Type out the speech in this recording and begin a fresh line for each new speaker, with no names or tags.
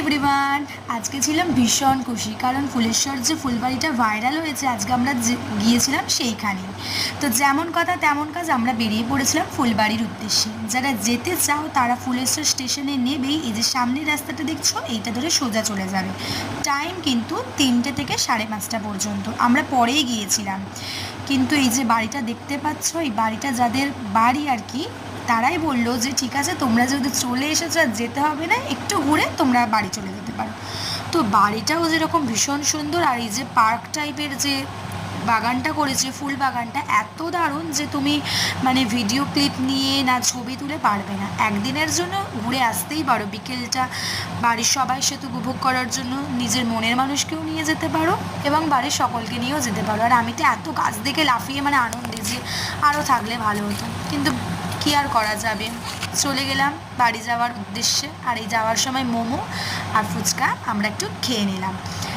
Everyone, আজকে ছিলাম ভীষণ খুশি কারণ ফুলেশ্বর যে ফুলবাড়িটা ভাইরাল হয়েছে আজকে আমরা গিয়েছিলাম সেইখানে। তো যেমন কথা তেমন কাজ, আমরা বেরিয়ে পড়েছিলাম ফুলবাড়ির উদ্দেশ্যে। যারা যেতে চাও তারা ফুলেশ্বর স্টেশনে নেবেই এই যে সামনের রাস্তাটা দেখছো এইটা ধরে সোজা চলে যাবে। টাইম কিন্তু 3টে থেকে 5:30 পর্যন্ত। আমরা পরেই গিয়েছিলাম, কিন্তু এই যে বাড়িটা দেখতে পাচ্ছ, এই বাড়িটা যাদের বাড়ি আর কি, তারাই বললো যে ঠিক আছে তোমরা যদি চলে এসেছো আর যেতে হবে না, একটু ঘুরে তোমরা বাড়ি চলে যেতে পারো। তো বাড়িটাও যেরকম ভীষণ সুন্দর, আর এই যে পার্ক টাইপের যে বাগানটা করেছে, ফুল বাগানটা এত দারুণ যে তুমি মানে ভিডিও ক্লিপ নিয়ে না ছবি তুলে পারবে না। একদিনের জন্য ঘুরে আসতেই পারো, বিকেলটা বাড়ির সবাই সাথে উপভোগ করার জন্য নিজের মনের মানুষকেও নিয়ে যেতে পারো এবং বাড়ির সকলকে নিয়েও যেতে পারো। আর আমি তো এত গাছ দেখে লাফিয়ে মানে আনন্দে যে আরও থাকলে ভালো হতো, কিন্তু কী আর করা যাবে, চলে গেলাম বাড়ি যাওয়ার উদ্দেশ্যে। আর এই যাওয়ার সময় মোমো আর ফুচকা আমরা একটু খেয়ে নিলাম।